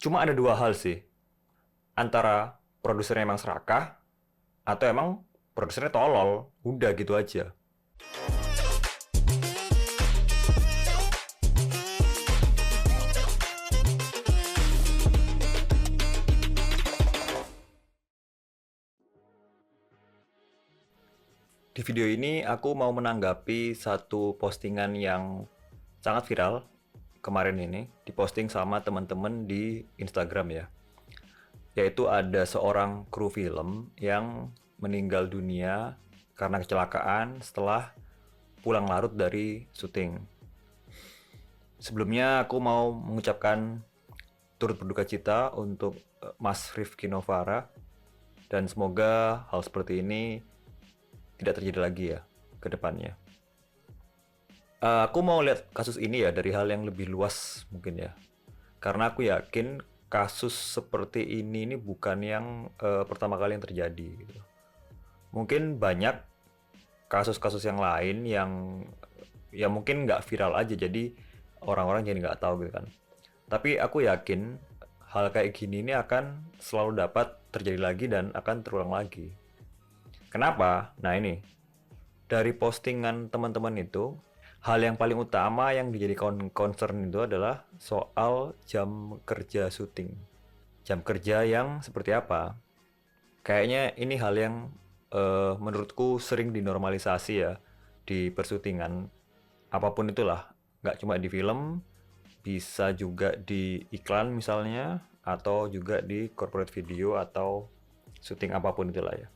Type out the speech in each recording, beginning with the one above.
Cuma ada dua hal sih, antara produsernya emang serakah, atau emang produsernya tolol. Udah gitu aja. Di video ini aku mau menanggapi satu postingan yang sangat viral kemarin ini, diposting sama teman-teman di Instagram ya. Yaitu ada seorang kru film yang meninggal dunia karena kecelakaan setelah pulang larut dari syuting. Sebelumnya aku mau mengucapkan turut berduka cita untuk Mas Rifki Novara, dan semoga hal seperti ini tidak terjadi lagi ya ke depannya. Aku mau lihat kasus ini ya dari hal yang lebih luas mungkin ya. Karena aku yakin kasus seperti ini bukan yang pertama kali yang terjadi gitu. Mungkin banyak kasus-kasus yang lain yang ya mungkin nggak viral aja, jadi orang-orang jadi nggak tahu gitu kan. Tapi aku yakin hal kayak gini ini akan selalu dapat terjadi lagi dan akan terulang lagi. Kenapa? Nah ini, dari postingan teman-teman itu, hal yang paling utama yang dijadikan concern itu adalah soal jam kerja syuting. Jam kerja yang seperti apa? Kayaknya ini hal yang menurutku sering dinormalisasi ya di persyutingan. Apapun itulah, nggak cuma di film, bisa juga di iklan misalnya, atau juga di corporate video atau syuting apapun itulah ya.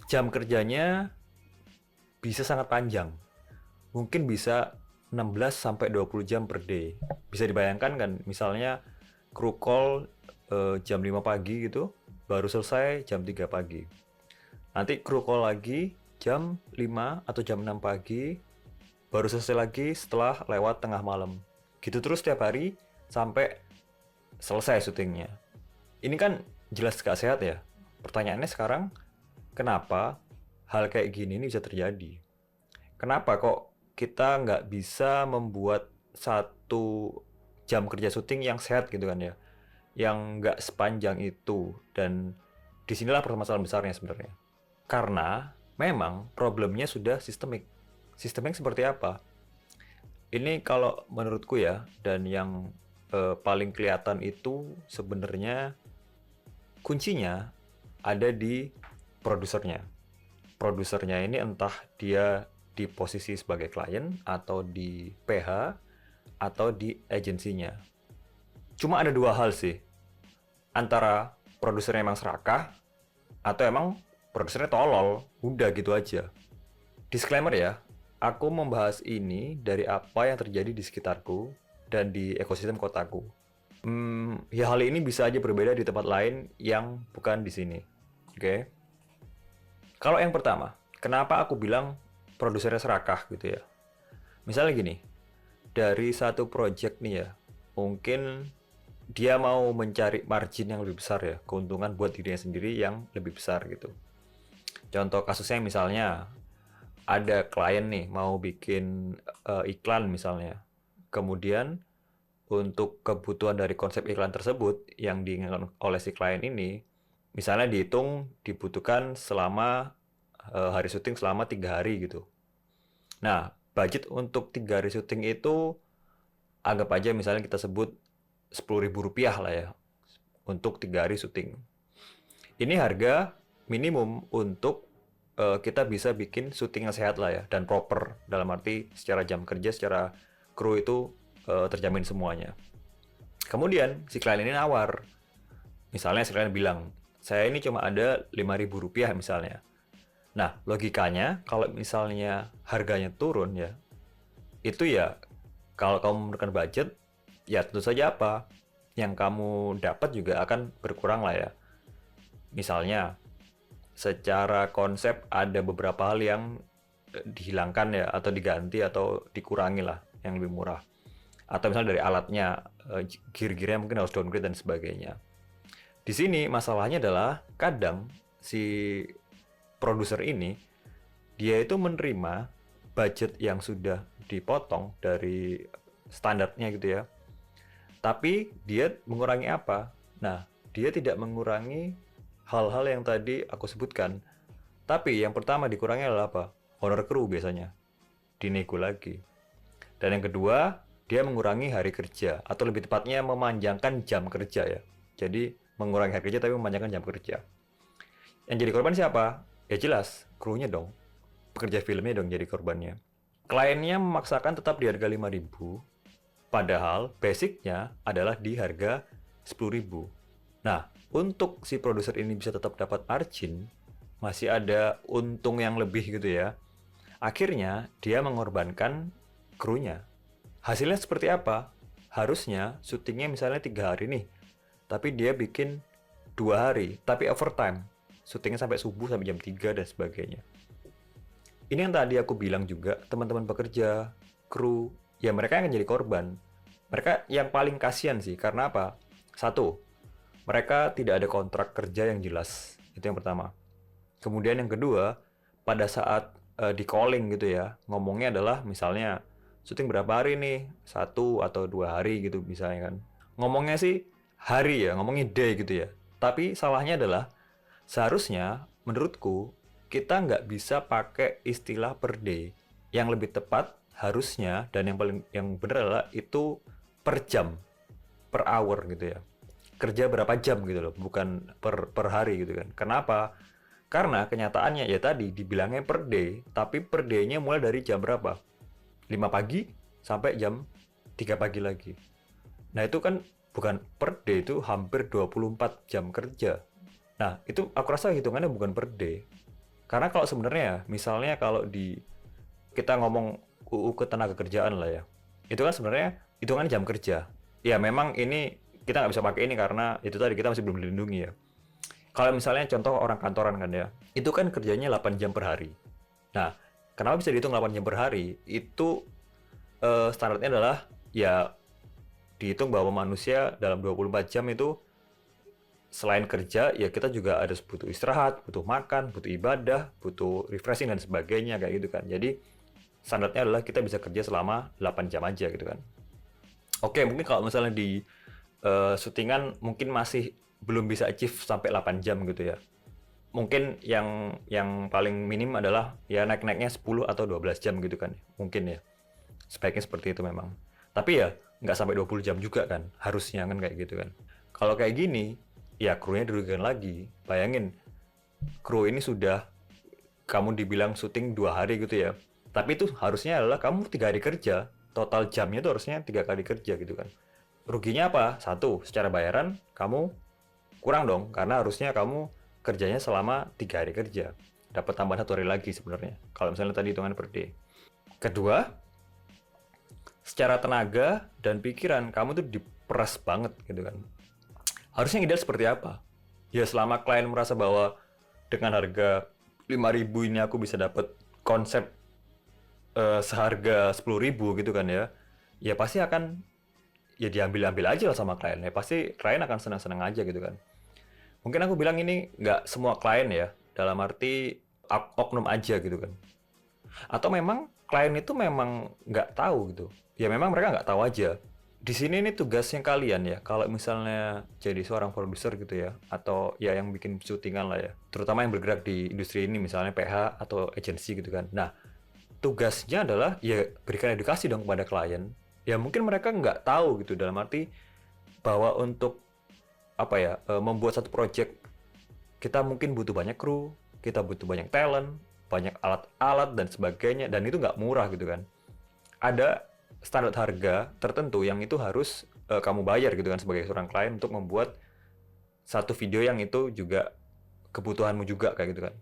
Jam kerjanya bisa sangat panjang. Mungkin bisa 16 sampai 20 jam per day. Bisa dibayangkan kan, misalnya crew call jam 5 pagi gitu, baru selesai jam 3 pagi. Nanti crew call lagi jam 5 atau jam 6 pagi, baru selesai lagi setelah lewat tengah malam. Gitu terus setiap hari sampai selesai syutingnya. Ini kan jelas gak sehat ya. Pertanyaannya sekarang, kenapa hal kayak gini ini bisa terjadi? Kenapa kok kita nggak bisa membuat satu jam kerja syuting yang sehat gitu kan ya, yang nggak sepanjang itu? Dan disinilah permasalahan besarnya sebenarnya. Karena memang problemnya sudah sistemik. Sistemik seperti apa? Ini kalau menurutku ya, dan yang paling kelihatan itu sebenarnya kuncinya ada di produsernya. Produsernya ini entah dia di posisi sebagai klien atau di PH atau di agensinya. Cuma ada dua hal sih, antara produsernya emang serakah atau emang produsernya tolol. Udah gitu aja. Disclaimer ya, aku membahas ini dari apa yang terjadi di sekitarku dan di ekosistem kotaku. Ya hal ini bisa aja berbeda di tempat lain yang bukan di sini. Oke. Kalau yang pertama, kenapa aku bilang produsernya serakah gitu ya? Misalnya gini, dari satu project nih ya, mungkin dia mau mencari margin yang lebih besar ya, keuntungan buat dirinya sendiri yang lebih besar gitu. Contoh kasusnya misalnya, ada klien nih mau bikin iklan misalnya. Kemudian untuk kebutuhan dari konsep iklan tersebut yang diinginkan oleh si klien ini, misalnya dihitung dibutuhkan selama hari syuting selama 3 hari gitu. Nah, budget untuk 3 hari syuting itu anggap aja misalnya kita sebut Rp10.000 lah ya untuk 3 hari syuting. Ini harga minimum untuk kita bisa bikin syuting yang sehat lah ya dan proper, dalam arti secara jam kerja, secara kru itu terjamin semuanya. Kemudian si klien ini nawar, misalnya si klien bilang, saya ini cuma ada Rp5.000 misalnya. Nah, logikanya kalau misalnya harganya turun ya, itu ya kalau kamu menekan budget, ya tentu saja apa yang kamu dapat juga akan berkurang lah ya. Misalnya, secara konsep ada beberapa hal yang dihilangkan ya, atau diganti atau dikurangi lah yang lebih murah. Atau misalnya dari alatnya, gear-gearnya mungkin harus downgrade dan sebagainya. Di sini masalahnya adalah kadang si produser ini dia itu menerima budget yang sudah dipotong dari standarnya gitu ya, Tapi dia mengurangi apa? Nah, dia tidak mengurangi hal-hal yang tadi aku sebutkan. Tapi yang pertama dikurangi adalah apa? Honor kru biasanya. Dinego lagi. Dan yang kedua, dia mengurangi hari kerja. Atau lebih tepatnya memanjangkan jam kerja ya. Jadi mengurangi hari kerja tapi memanjangkan jam kerja. Yang jadi korban siapa? Ya jelas, krunya dong. Pekerja filmnya dong jadi korbannya. Kliennya memaksakan tetap di harga 5.000, padahal basicnya adalah di harga 10.000. Nah, untuk si produser ini bisa tetap dapat margin, masih ada untung yang lebih gitu ya. Akhirnya, dia mengorbankan krunya. Hasilnya seperti apa? Harusnya syutingnya misalnya 3 hari nih, tapi dia bikin 2 hari, tapi overtime. Syutingnya sampai subuh, sampai jam 3 dan sebagainya. Ini yang tadi aku bilang juga, teman-teman pekerja, kru, ya mereka yang akan jadi korban. Mereka yang paling kasihan sih, karena apa? Satu, mereka tidak ada kontrak kerja yang jelas. Itu yang pertama. Kemudian yang kedua, pada saat di calling gitu ya, ngomongnya adalah misalnya, syuting berapa hari nih? 1 atau 2 hari gitu misalnya kan. Ngomongnya sih hari ya, ngomongnya day gitu ya. Tapi salahnya adalah, seharusnya menurutku, kita nggak bisa pakai istilah per day. Yang lebih tepat harusnya, dan yang benar adalah itu per jam, per hour gitu ya. Kerja berapa jam gitu loh, bukan per hari gitu kan. Kenapa? Karena kenyataannya ya tadi dibilangnya per day, tapi per day-nya mulai dari jam berapa? 5 pagi sampai jam 3 pagi lagi. Nah, itu kan bukan per day, itu hampir 24 jam kerja. Nah, itu aku rasa hitungannya bukan per day. Karena kalau sebenarnya, misalnya kalau kita ngomong UU Ketenagakerjaan lah ya, itu kan sebenarnya hitungan jam kerja. Ya memang ini kita nggak bisa pakai ini karena itu tadi kita masih belum dilindungi ya. Kalau misalnya contoh orang kantoran kan ya, itu kan kerjanya 8 jam per hari. Nah, kenapa bisa dihitung 8 jam per hari? Itu standarnya adalah ya dihitung bahwa manusia dalam 24 jam itu selain kerja, ya kita juga ada butuh istirahat, butuh makan, butuh ibadah, butuh refreshing dan sebagainya kayak gitu kan. Jadi standarnya adalah kita bisa kerja selama 8 jam aja gitu kan. Oke, mungkin kalau misalnya di syutingan mungkin masih belum bisa achieve sampai 8 jam gitu ya. Mungkin yang paling minim adalah ya naik-naiknya 10 atau 12 jam gitu kan. Mungkin ya. Sebaiknya seperti itu memang. Tapi ya nggak sampai 20 jam juga kan. Harusnya kan kayak gitu kan. Kalau kayak gini, ya krunya dirugikan lagi. Bayangin, kru ini sudah kamu dibilang syuting 2 hari gitu ya. Tapi itu harusnya adalah kamu 3 hari kerja. Total jamnya itu harusnya 3 kali kerja gitu kan. Ruginya apa? Satu, secara bayaran kamu kurang dong. Karena harusnya kamu kerjanya selama 3 hari kerja. Dapat tambahan 1 hari lagi sebenarnya. Kalau misalnya tadi hitungan per day. Kedua, secara tenaga dan pikiran kamu tuh diperas banget gitu kan. Harusnya ideal seperti apa? Ya selama klien merasa bahwa dengan harga 5.000 ini aku bisa dapat konsep seharga 10.000 gitu kan ya. Ya pasti akan ya diambil-ambil aja lah sama klien. Ya pasti klien akan senang-senang aja gitu kan. Mungkin aku bilang ini nggak semua klien ya. Dalam arti oknum aja gitu kan. Atau memang klien itu memang nggak tahu gitu. Ya memang mereka nggak tahu aja. Di sini ini tugasnya kalian ya, kalau misalnya jadi seorang produser gitu ya, atau ya yang bikin syutingan lah ya, terutama yang bergerak di industri ini, misalnya PH atau agensi gitu kan. Nah, tugasnya adalah ya berikan edukasi dong kepada klien. Ya mungkin mereka nggak tahu gitu, dalam arti bahwa untuk apa ya, membuat satu project, kita mungkin butuh banyak kru, kita butuh banyak talent, banyak alat-alat dan sebagainya, dan itu nggak murah gitu kan. Ada standar harga tertentu yang itu harus kamu bayar gitu kan sebagai seorang klien untuk membuat satu video yang itu juga kebutuhanmu juga kayak gitu kan.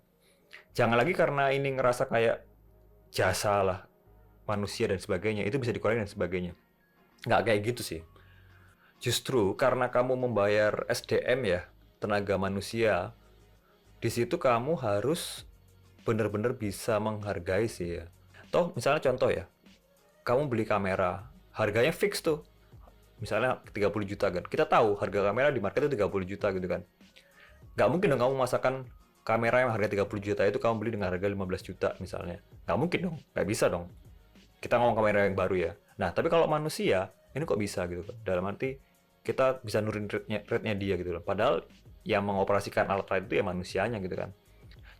Jangan lagi karena ini ngerasa kayak jasa lah manusia dan sebagainya, itu bisa dikurangi dan sebagainya. Nggak kayak gitu sih. Justru karena kamu membayar SDM ya, tenaga manusia, di situ kamu harus benar-benar bisa menghargai sih ya. Toh misalnya contoh ya, kamu beli kamera, harganya fix tuh. Misalnya 30 juta kan. Kita tahu harga kamera di market itu 30 juta gitu kan. Nggak mungkin dong kamu masakkan kamera yang harga 30 juta itu kamu beli dengan harga 15 juta misalnya. Nggak mungkin dong, nggak bisa dong. Kita ngomong kamera yang baru ya. Nah, tapi kalau manusia, ini kok bisa gitu kan. Dalam arti, kita bisa nurunin rate-nya dia gitu loh. Padahal yang mengoperasikan alat-alat itu ya manusianya gitu kan.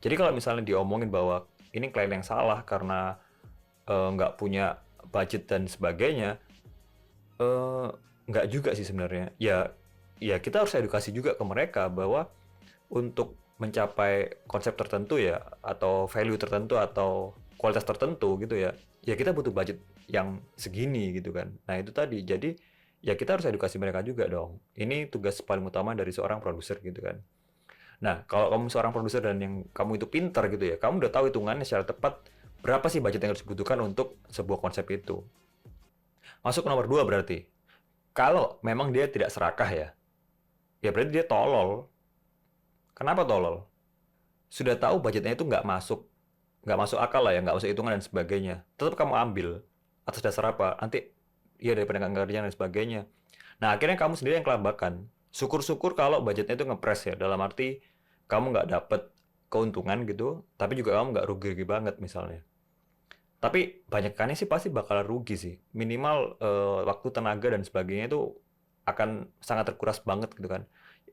Jadi kalau misalnya diomongin bahwa ini klien yang salah karena nggak punya budget dan sebagainya, eh, nggak juga sih sebenarnya. Ya, ya kita harus edukasi juga ke mereka bahwa untuk mencapai konsep tertentu ya, atau value tertentu atau kualitas tertentu gitu ya, ya kita butuh budget yang segini gitu kan. Nah itu tadi, jadi ya kita harus edukasi mereka juga dong. Ini tugas paling utama dari seorang produser gitu kan. Nah, kalau kamu seorang produser dan yang kamu itu pintar gitu ya, kamu udah tahu hitungannya secara tepat berapa sih budget yang harus dibutuhkan untuk sebuah konsep itu. Masuk ke nomor dua berarti. Kalau memang dia tidak serakah ya berarti dia tolol. Kenapa tolol? Sudah tahu budgetnya itu nggak masuk akal lah ya, nggak masuk hitungan dan sebagainya. Tetap kamu ambil atas dasar apa? Nanti iya daripada nggak ngerjain dan sebagainya. Nah akhirnya kamu sendiri yang kelabakan. Syukur-syukur kalau budgetnya itu ngepres ya, dalam arti kamu nggak dapet keuntungan gitu, tapi juga kamu nggak rugi-rugi banget misalnya. Tapi banyakannya sih pasti bakal rugi sih. Minimal waktu, tenaga dan sebagainya itu akan sangat terkuras banget gitu kan.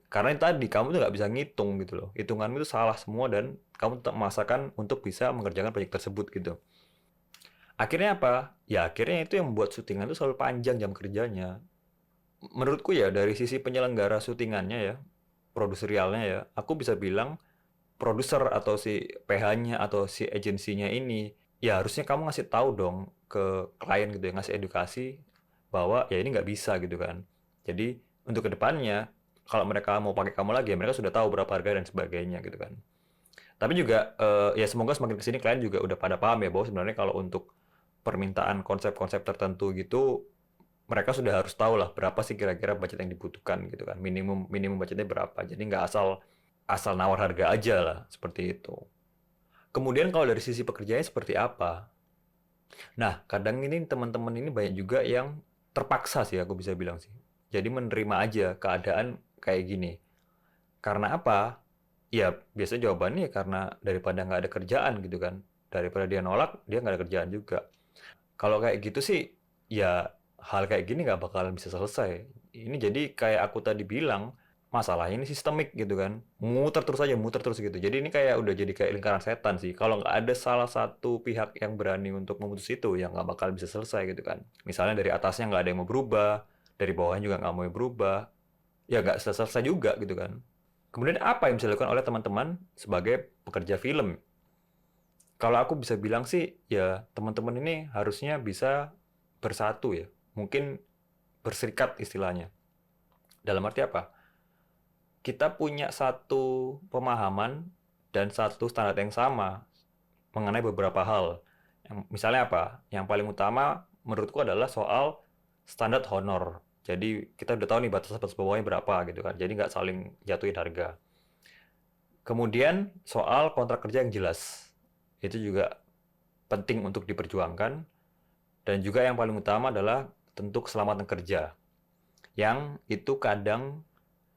Karena itu tadi kamu tuh nggak bisa ngitung gitu loh. Hitunganmu itu salah semua dan kamu tetap memaksakan untuk bisa mengerjakan proyek tersebut gitu. Akhirnya apa? Ya akhirnya itu yang membuat syutingan itu selalu panjang jam kerjanya. Menurutku ya dari sisi penyelenggara syutingannya ya, produserialnya ya, aku bisa bilang produser atau si PH-nya atau si agensinya ini, ya harusnya kamu ngasih tahu dong ke klien gitu ya, ngasih edukasi bahwa ya ini nggak bisa gitu kan. Jadi untuk kedepannya, kalau mereka mau pakai kamu lagi, ya mereka sudah tahu berapa harga dan sebagainya gitu kan. Tapi juga ya semoga semakin kesini klien juga udah pada paham ya bahwa sebenarnya kalau untuk permintaan konsep-konsep tertentu gitu, mereka sudah harus tahu lah berapa sih kira-kira budget yang dibutuhkan gitu kan. Minimum minimum budgetnya berapa. Jadi nggak asal asal nawar harga aja lah seperti itu. Kemudian kalau dari sisi pekerjaannya seperti apa? Nah, kadang ini teman-teman ini banyak juga yang terpaksa sih aku bisa bilang sih. Jadi menerima aja keadaan kayak gini. Karena apa? Ya biasanya jawabannya ya karena daripada nggak ada kerjaan gitu kan. Daripada dia nolak, dia nggak ada kerjaan juga. Kalau kayak gitu sih, ya hal kayak gini nggak bakalan bisa selesai. Ini jadi kayak aku tadi bilang, masalahnya ini sistemik gitu kan. Muter terus aja, muter terus gitu. Jadi ini kayak udah jadi kayak lingkaran setan sih. Kalau nggak ada salah satu pihak yang berani untuk memutus itu, ya nggak bakal bisa selesai gitu kan. Misalnya dari atasnya nggak ada yang mau berubah, dari bawahnya juga nggak mau berubah, ya nggak selesai juga gitu kan. Kemudian apa yang bisa dilakukan oleh teman-teman sebagai pekerja film? Kalau aku bisa bilang sih, ya teman-teman ini harusnya bisa bersatu ya. Mungkin berserikat istilahnya. Dalam arti apa? Kita punya satu pemahaman dan satu standar yang sama mengenai beberapa hal. Misalnya apa? Yang paling utama menurutku adalah soal standar honor. Jadi kita udah tahu nih batas-batas bawahnya berapa gitu kan. Jadi nggak saling jatuhin harga. Kemudian soal kontrak kerja yang jelas. Itu juga penting untuk diperjuangkan. Dan juga yang paling utama adalah tentu keselamatan kerja. Yang itu kadang,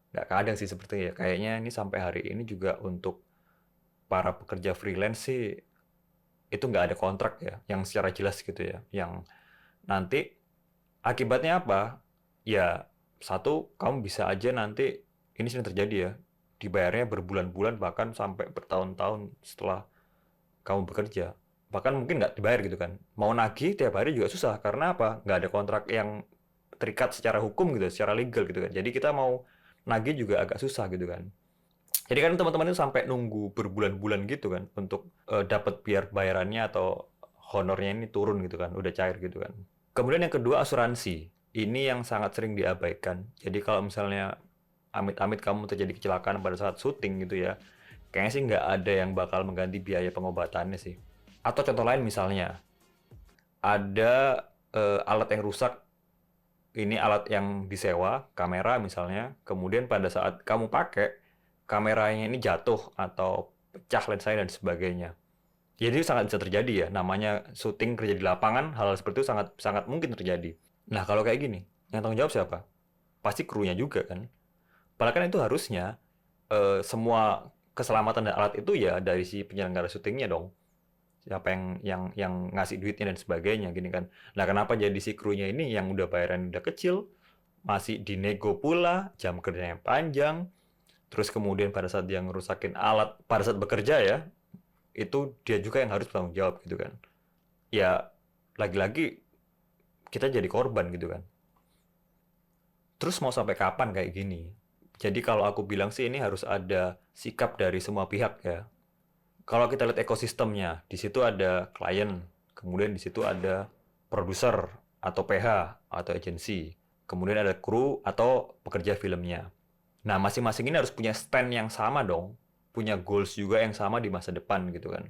nggak kadang sih sepertinya ya, kayaknya ini sampai hari ini juga untuk para pekerja freelance sih, itu nggak ada kontrak ya, yang secara jelas gitu ya. Yang nanti akibatnya apa? Ya, satu, kamu bisa aja nanti, ini sering terjadi ya, dibayarnya berbulan-bulan bahkan sampai bertahun-tahun setelah kamu bekerja. Bahkan mungkin nggak dibayar gitu kan. Mau nagih tiap hari juga susah. Karena apa? Nggak ada kontrak yang terikat secara hukum gitu, secara legal gitu kan. Jadi kita mau nagih juga agak susah gitu kan. Jadi kan teman-teman itu sampai nunggu berbulan-bulan gitu kan untuk dapat biar bayarannya atau honornya ini turun gitu kan, udah cair gitu kan. Kemudian yang kedua asuransi. Ini yang sangat sering diabaikan. Jadi kalau misalnya amit-amit kamu terjadi kecelakaan pada saat syuting gitu ya, kayaknya sih nggak ada yang bakal mengganti biaya pengobatannya sih. Atau contoh lain misalnya, ada alat yang rusak, ini alat yang disewa, kamera misalnya, kemudian pada saat kamu pakai, kameranya ini jatuh atau pecah lensanya dan sebagainya. Jadi sangat bisa terjadi ya, namanya syuting kerja di lapangan, hal seperti itu sangat sangat mungkin terjadi. Nah kalau kayak gini, yang tanggung jawab siapa? Pasti krunya juga kan. Padahal kan itu harusnya semua keselamatan dan alat itu ya dari si penyelenggara syutingnya dong. Siapa yang ngasih duitnya dan sebagainya gini kan. Nah, kenapa jadi si krunya ini yang udah bayaran udah kecil, masih dinego pula, jam kerjanya panjang, terus kemudian pada saat dia ngerusakin alat pada saat bekerja ya, itu dia juga yang harus bertanggung jawab gitu kan. Ya, lagi-lagi kita jadi korban gitu kan. Terus mau sampai kapan kayak gini? Jadi kalau aku bilang sih ini harus ada sikap dari semua pihak ya. Kalau kita lihat ekosistemnya, di situ ada klien, kemudian di situ ada produser atau PH atau agensi, kemudian ada kru atau pekerja filmnya. Nah, masing-masing ini harus punya stand yang sama dong, punya goals juga yang sama di masa depan gitu kan.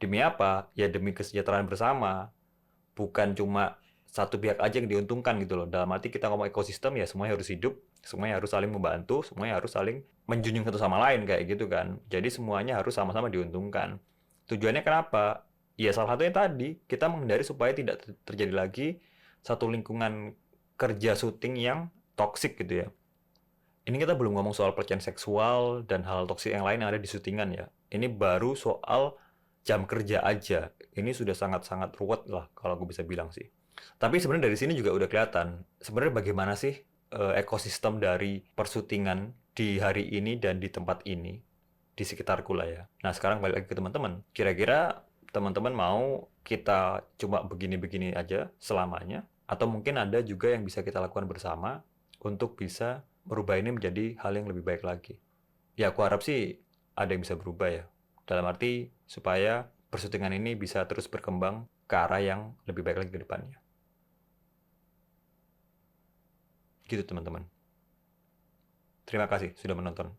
Demi apa? Ya demi kesejahteraan bersama, bukan cuma satu pihak aja yang diuntungkan gitu loh. Dalam arti kita ngomong ekosistem ya semuanya harus hidup, semuanya harus saling membantu, semuanya harus saling menjunjung satu sama lain kayak gitu kan. Jadi semuanya harus sama-sama diuntungkan. Tujuannya kenapa? Ya salah satunya tadi, kita menghindari supaya tidak terjadi lagi satu lingkungan kerja syuting yang toksik gitu ya. Ini kita belum ngomong soal pelecehan seksual dan hal toksik yang lain yang ada di syutingan ya. Ini baru soal jam kerja aja. Ini sudah sangat-sangat ruwet lah kalau aku bisa bilang sih. Tapi sebenarnya dari sini juga udah kelihatan sebenarnya bagaimana sih ekosistem dari persyutingan di hari ini dan di tempat ini di sekitarku lah ya. Nah sekarang balik lagi ke teman-teman. Kira-kira teman-teman mau kita cuma begini-begini aja selamanya? Atau mungkin ada juga yang bisa kita lakukan bersama untuk bisa merubah ini menjadi hal yang lebih baik lagi. Ya aku harap sih ada yang bisa berubah ya. Dalam arti supaya persyutingan ini bisa terus berkembang ke arah yang lebih baik lagi ke depannya. Gitu teman-teman. Terima kasih sudah menonton.